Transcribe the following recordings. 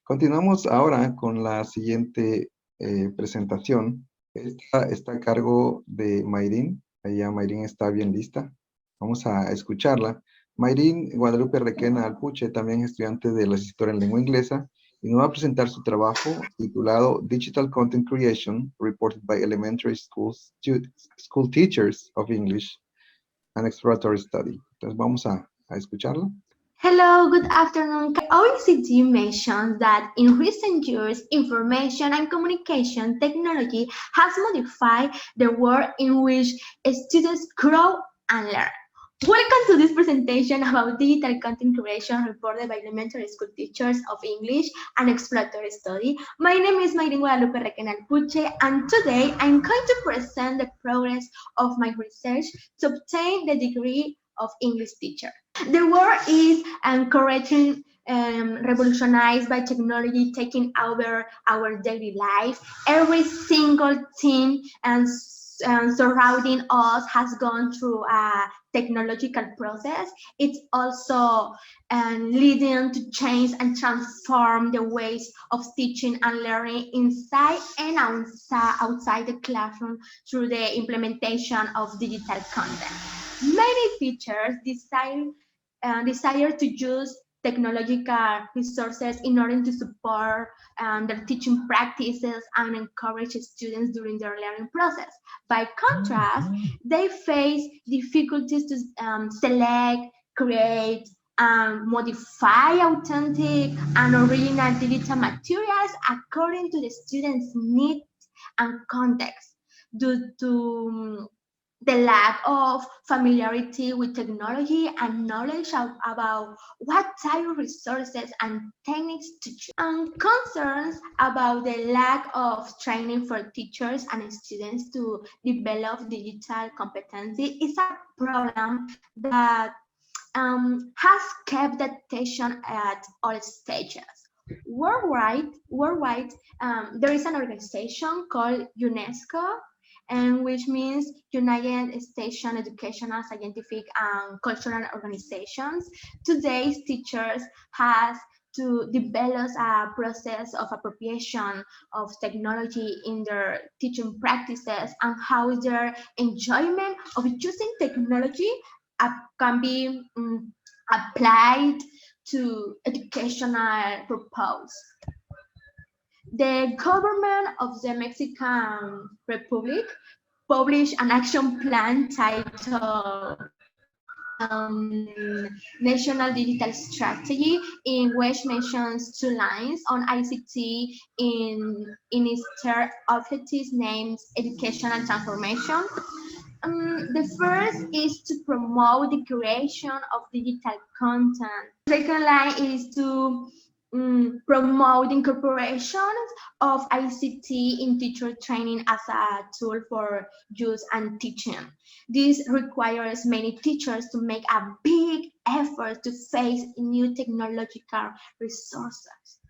Continuamos ahora con la siguiente presentación. Esta está a cargo de Mayrin. Allá Mayrin está bien lista. Vamos a escucharla. Mayrin Guadalupe Requena Alpuche, también estudiante de la licenciatura en lengua inglesa, y nos va a presentar su trabajo titulado Digital Content Creation, Reported by Elementary School Teachers of English, an Exploratory Study. Entonces vamos a escucharla. Hello, good afternoon. OECD mentions that in recent years, information and communication technology has modified the world in which students grow and learn. Welcome to this presentation about digital content creation reported by elementary school teachers of English and exploratory study. My name is Mayrin Guadalupe Requena Alpuche, and today I'm going to present the progress of my research to obtain the degree of English teacher. The world is currently revolutionized by technology taking over our daily life. Every single thing and surrounding us has gone through a technological process. It's also leading to change and transform the ways of teaching and learning inside and outside the classroom through the implementation of digital content. Many teachers desire to use technological resources in order to support their teaching practices and encourage students during their learning process. By contrast, they face difficulties to select, create, and modify authentic and original digital materials according to the students' needs and context due to the lack of familiarity with technology and knowledge about what type of resources and techniques to choose, and concerns about the lack of training for teachers and students to develop digital competency is a problem that has kept the attention at all stages. Worldwide, there is an organization called UNESCO, and which means United States Educational, Scientific, and Cultural Organizations. Today's teachers has to develop a process of appropriation of technology in their teaching practices and how their enjoyment of using technology can be applied to educational purpose. The government of the Mexican Republic published an action plan titled National Digital Strategy, in which mentions 2 lines on ICT in its third objective named Educational Transformation. The first is to promote the creation of digital content. The second line is to promote incorporation of ICT in teacher training as a tool for use and teaching. This requires many teachers to make a big effort to face new technological resources.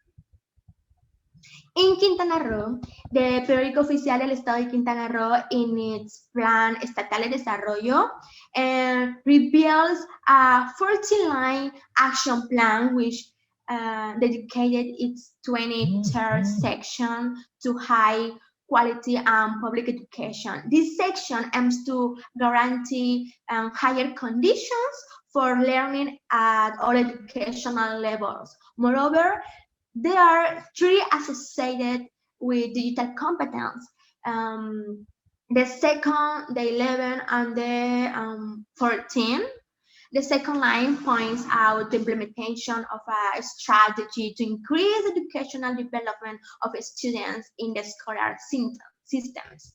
In Quintana Roo, the periódico oficial del Estado de Quintana Roo, in its Plan Estatal de Desarrollo, reveals a 40-line action plan which dedicated its 23rd section to high quality and public education. This section aims to guarantee higher conditions for learning at all educational levels. Moreover, there are 3 associated with digital competence. The second, the 11, and the 14. The second line points out the implementation of a strategy to increase educational development of students in the scholar systems.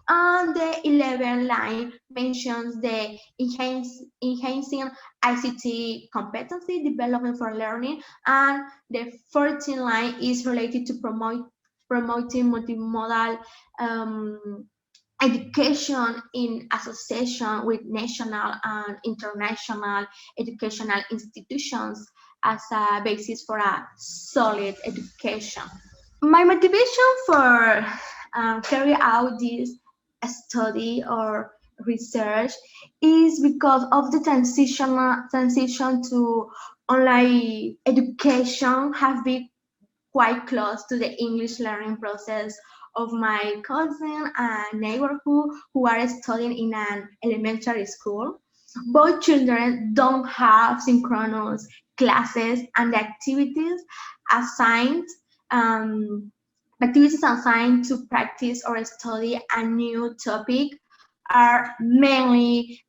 And the 11th line mentions the enhancing ICT competency development for learning, and the 14th line is related to promoting multimodal education in association with national and international educational institutions as a basis for a solid education. My motivation for carry out this study or research is because of the transition to online education have been quite close to the English learning process of my cousin and neighbor who are studying in an elementary school. Both children don't have synchronous classes, and the assigned activities assigned to practice or study a new topic are mainly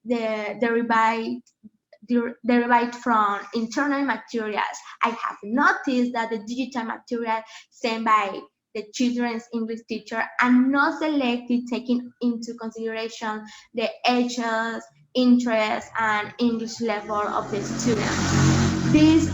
derived from internal materials. I have noticed that the digital material sent by the children's English teacher are not selected, taking into consideration the ages, interests, and English level of the students. This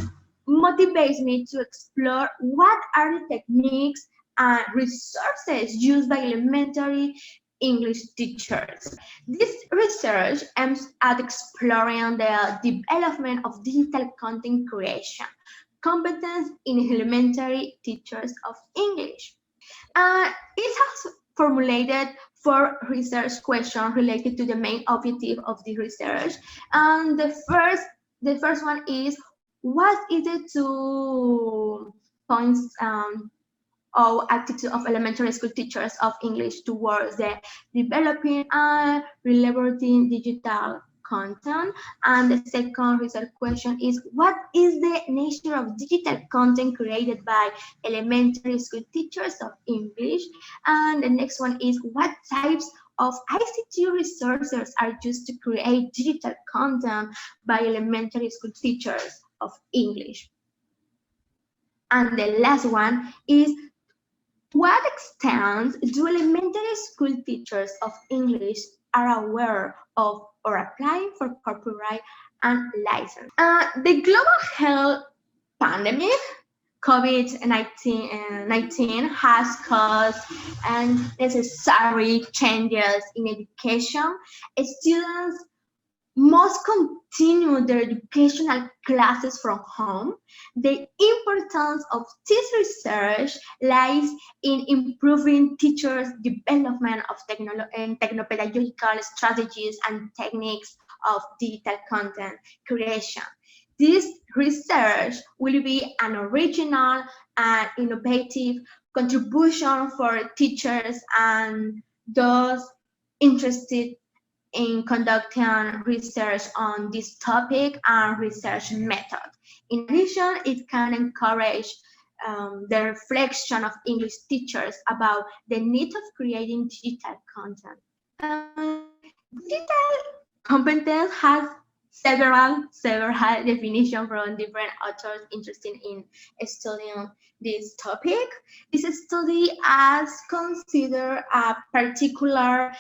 motivates me to explore what are the techniques and resources used by elementary English teachers. This research aims at exploring the development of digital content creation, competence in elementary teachers of English. It has formulated 4 research questions related to the main objective of the research. And the first one is, what is the 2 points or attitude of elementary school teachers of English towards the developing and relevant digital content? And the second research question is, what is the nature of digital content created by elementary school teachers of English? And the next one is, what types of ICT resources are used to create digital content by elementary school teachers of English? And the last one is, to what extent do elementary school teachers of English are aware of or applying for copyright and license? The global health pandemic, COVID-19 has caused unnecessary changes in education. Students must continue their educational classes from home. The importance of this research lies in improving teachers' development of technopedagogical strategies and techniques of digital content creation. This research will be an original and innovative contribution for teachers and those interested in conducting research on this topic and research method. In addition, it can encourage the reflection of English teachers about the need of creating digital content. Digital competence has several definitions from different authors interested in studying this topic. This study has considered a particular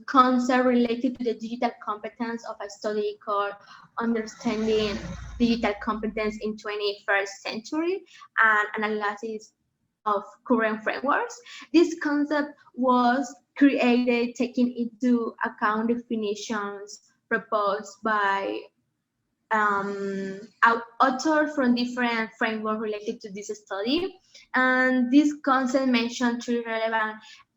concept related to the digital competence of a study called Understanding Digital Competence in 21st Century and Analysis of Current Frameworks. This concept was created taking into account definitions proposed by authors from different frameworks related to this study. And this concept mentioned 3 relevant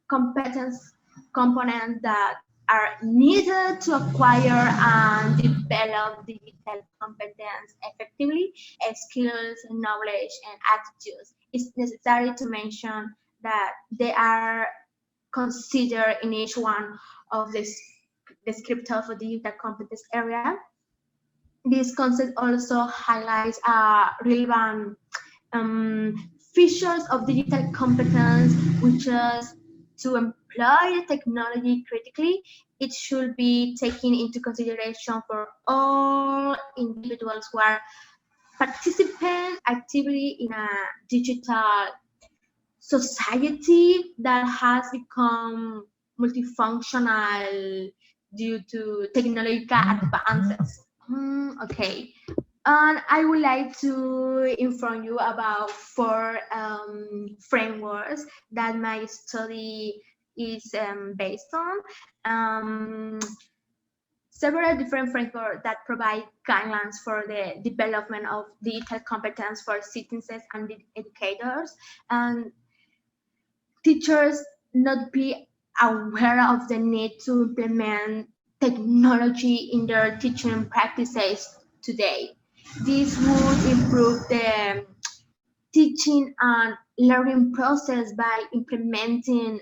competence components that are needed to acquire and develop digital competence effectively: skills, knowledge, and attitudes. It's necessary to mention that they are considered in each one of the descriptors for digital competence area. This concept also highlights relevant features of digital competence, which is to employ the technology critically. It should be taken into consideration for all individuals who are participating actively in a digital society that has become multifunctional due to technological advances. Okay, and I would like to inform you about 4 frameworks that my study is based on. Several different frameworks that provide guidelines for the development of digital competence for citizens and educators. And teachers not be aware of the need to implement technology in their teaching practices today. This would improve the teaching and learning process by implementing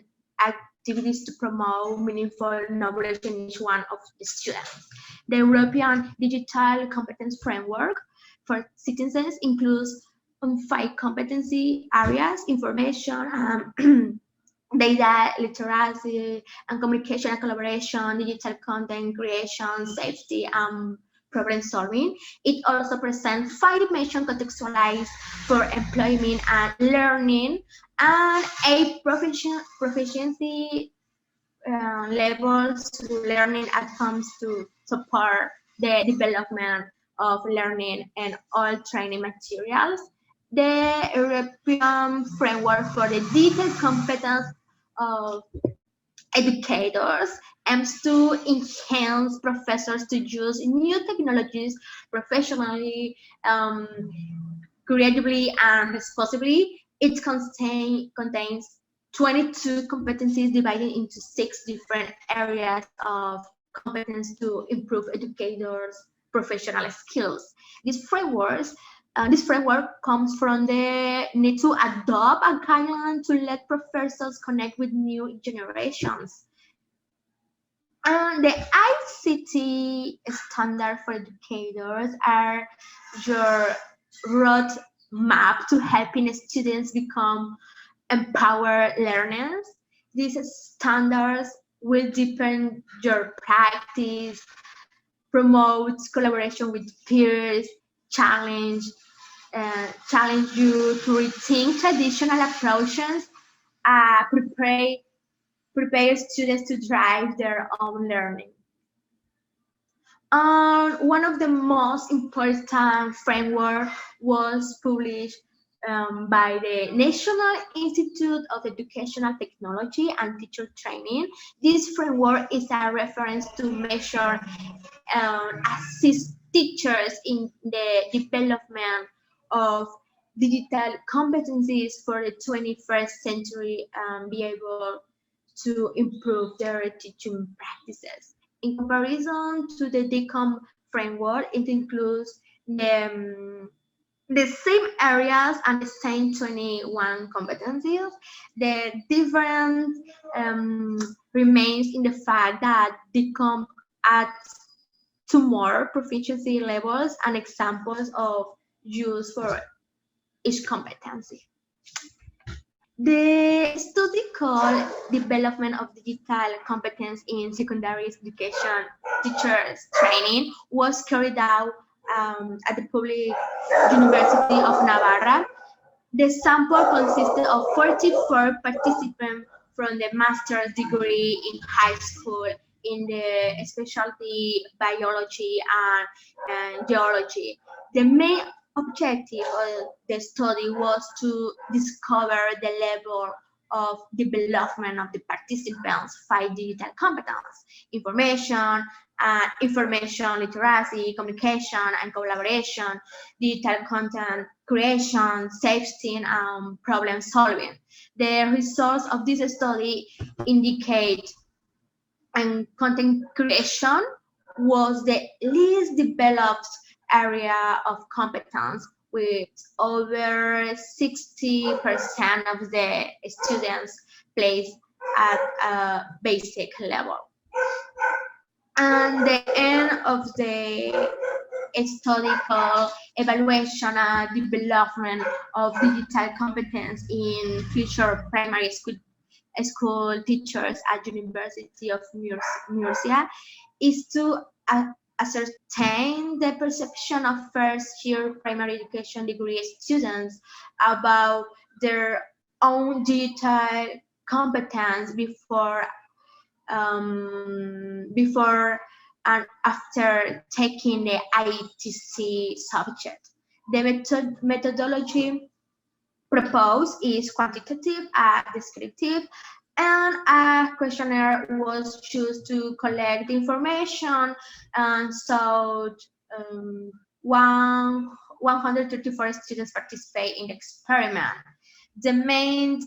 activities to promote meaningful knowledge in each one of the students. The European Digital Competence Framework for citizens includes 5 competency areas: information, data literacy, and communication and collaboration, digital content creation, safety, and problem solving. It also presents 5 dimensions contextualized for employment and learning, and 8 proficiency levels to learning outcomes to support the development of learning and all training materials. The European framework for the digital competence of educators aims to enhance professors to use new technologies professionally, creatively, and responsibly. It contains 22 competencies divided into 6 different areas of competence to improve educators' professional skills. This framework comes from the need to adopt a guideline to let professors connect with new generations. And the ICT standard for educators are your roadmap to helping students become empowered learners. These standards will deepen your practice, promote collaboration with peers, challenge you to rethink traditional approaches, prepare students to drive their own learning. One of the most important framework was published by the National Institute of Educational Technology and Teacher Training. This framework is a reference to measure assist teachers in the development of digital competencies for the 21st century and be able to improve their teaching practices. In comparison to the DCOM framework, it includes the same areas and the same 21 competencies. The difference remains in the fact that DCOM adds 2 more proficiency levels and examples of use for each competency. The study called Development of Digital Competence in Secondary Education Teachers Training was carried out at the Public University of Navarra. The sample consisted of 44 participants from the master's degree in high school in the specialty biology and geology. The main objective of the study was to discover the level of development of the participants' 5 digital competence: information literacy, communication and collaboration, digital content creation, safety, and problem solving. The results of this study indicate content creation was the least developed area of competence, with over 60% of the students placed at a basic level. And the end of the study called Evaluation and Development of Digital Competence in Future Primary School Teachers at University of Murcia is to ascertain the perception of first-year primary education degree students about their own digital competence before and after taking the ITC subject. The methodology proposed is quantitative and descriptive, and a questionnaire was chosen to collect information, and so 134 students participate in the experiment. The main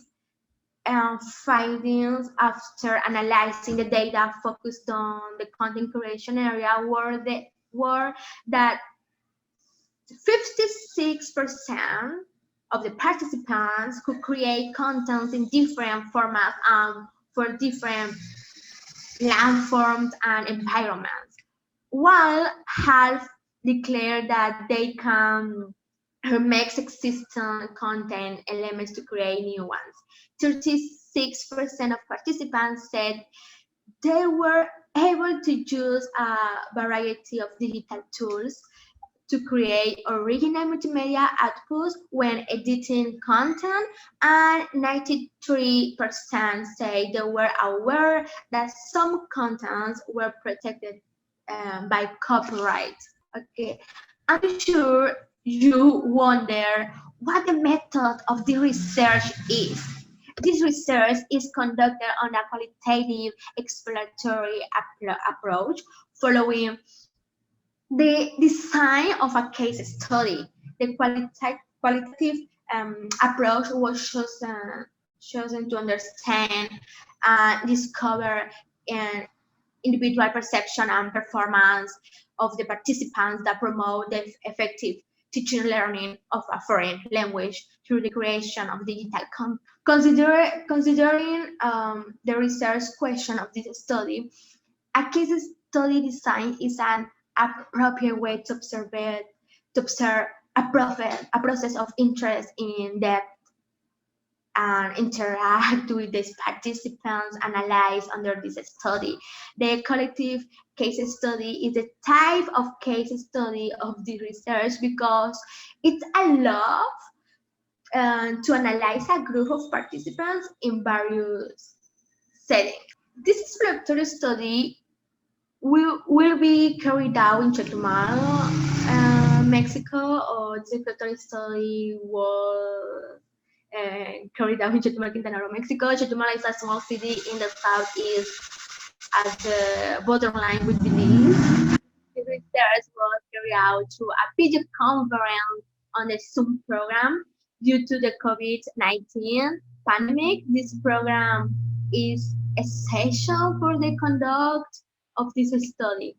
findings after analyzing the data focused on the content creation area were that 56% of the participants who create content in different formats and for different landforms and environments, while half declare that they can remix existing content elements to create new ones. 36% of participants said they were able to use a variety of digital tools to create original multimedia outputs when editing content, and 93% say they were aware that some contents were protected by copyright. Okay, I'm sure you wonder what the method of the research is. This research is conducted on a qualitative exploratory approach following the design of a case study. The qualitative approach was chosen to understand and discover an individual perception and performance of the participants that promote the effective teaching learning of a foreign language through the creation of digital content. Considering the research question of this study, a case study design is an appropriate way to observe a process of interest in depth and interact with these participants analyzed under this study. The collective case study is a type of case study of the research because it allows to analyze a group of participants in various settings. This exploratory study will be carried out in Chetumal, Mexico, or the exploratory study was carried out in Chetumal, Quintana Roo, Mexico. Chetumal is a small city in the southeast at the borderline with Belize. The research was carried out through a video conference on the Zoom program due to the COVID-19 pandemic. This program is essential for the conduct of this study.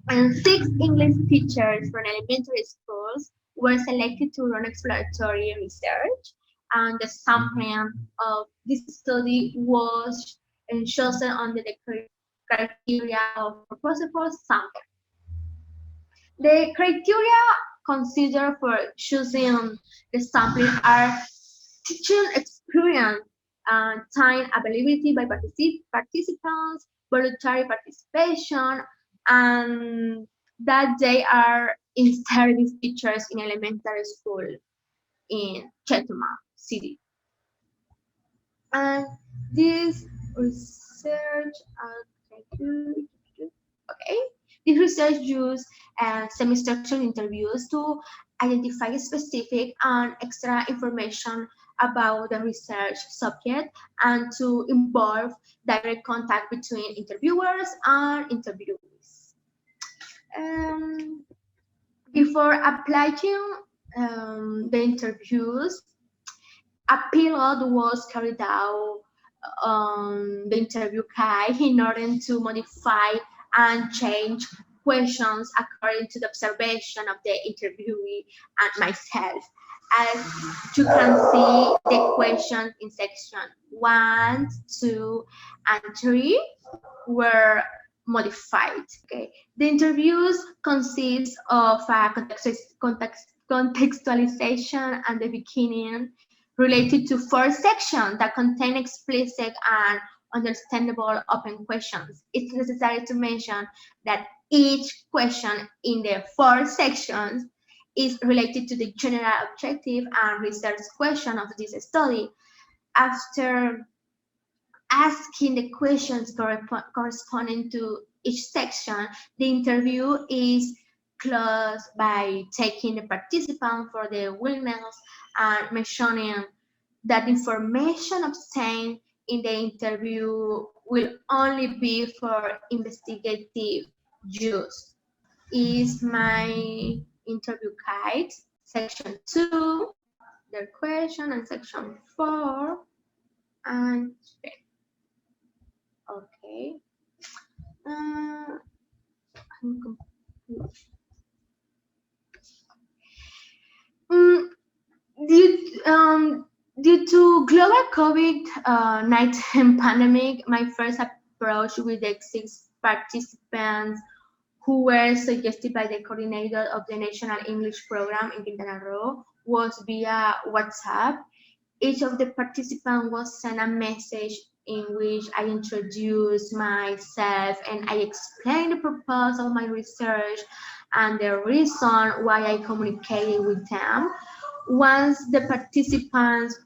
And 6 English teachers from elementary schools were selected to run exploratory research, and the sampling of this study was chosen under the criteria of proposable sample. The criteria considered for choosing the sampling are teaching experience, time availability by participants, voluntary participation, and that they are in-service teachers in elementary school in Chetumal City. And this research, okay, this research used semi-structured interviews to identify specific and extra information about the research subject and to involve direct contact between interviewers and interviewees. Before applying the interviews, a pilot was carried out on the interview guide in order to modify and change questions according to the observation of the interviewee and myself. As you can see, the questions in section 1, 2, and 3 were modified. Okay, the interviews consist of a contextualization and the beginning related to 4 sections that contain explicit and understandable open questions. It's necessary to mention that each question in the 4 sections is related to the general objective and research question of this study. After asking the questions corresponding to each section, the interview is closed by taking the participant for the willingness and mentioning that information obtained in the interview will only be for investigative use. Is my interview guide, section 2, their question, and section 4, and 3. Okay. I'm confused. Due to global COVID-19 pandemic, my first approach with the 6 participants who were suggested by the coordinator of the National English Program in Quintana Roo was via WhatsApp. Each of the participants was sent a message in which I introduced myself and I explained the purpose of my research and the reason why I communicated with them. Once the participants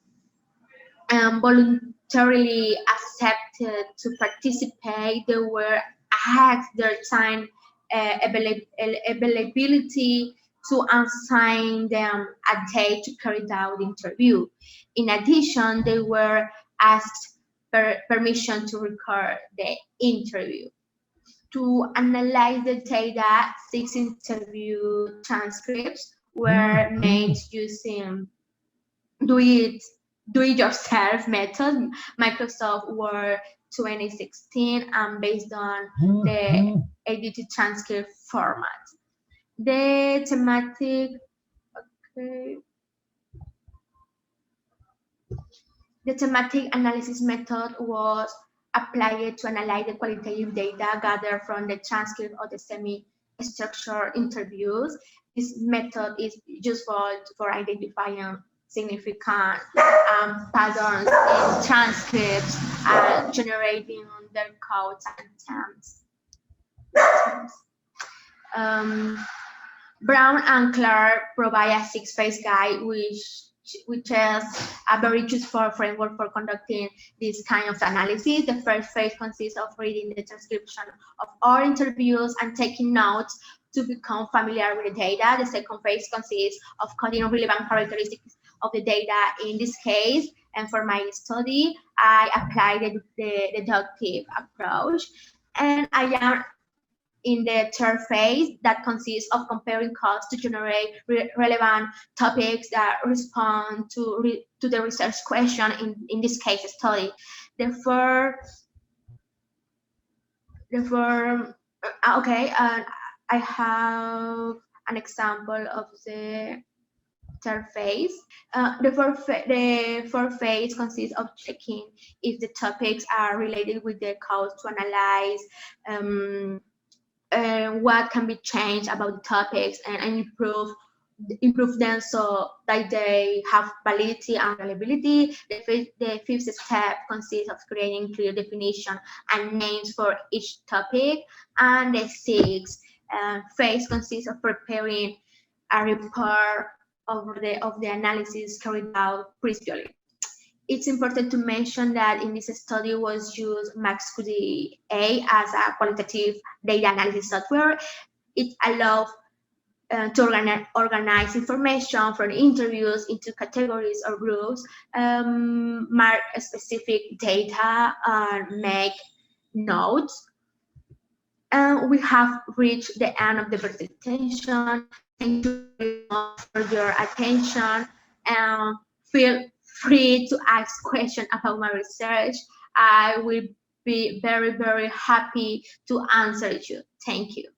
voluntarily accepted to participate, they were asked their time availability to assign them a date to carry out the interview. In addition, they were asked permission to record the interview. To analyze the data, 6 interview transcripts were made using do-it-yourself method, Microsoft Word 2016, and based on the edited transcript format. The thematic, the thematic analysis method was applied to analyze the qualitative data gathered from the transcript of the semi-structured interviews. This method is useful for identifying significant patterns in transcripts and generating their codes and terms. Brown and Clark provide a 6-phase guide which is a very useful framework for conducting this kind of analysis. The first phase consists of reading the transcription of all interviews and taking notes to become familiar with the data. The second phase consists of coding relevant characteristics of the data in this case. And for my study, I applied the deductive approach. And I am in the third phase that consists of comparing codes to generate relevant topics that respond to the research question, in this case study. I have an example of the third phase. The fourth phase consists of checking if the topics are related with the codes to analyze what can be changed about the topics and improve them so that they have validity and reliability. The fifth step consists of creating clear definition and names for each topic, and the sixth phase consists of preparing a report of the analysis carried out previously. It's important to mention that in this study was used MaxQDA as a qualitative data analysis software. It allows to organize information from interviews into categories or groups, mark specific data, and make notes. And we have reached the end of the presentation. Thank you very much for your attention, and feel free to ask questions about my research. I will be very, very happy to answer you. Thank you.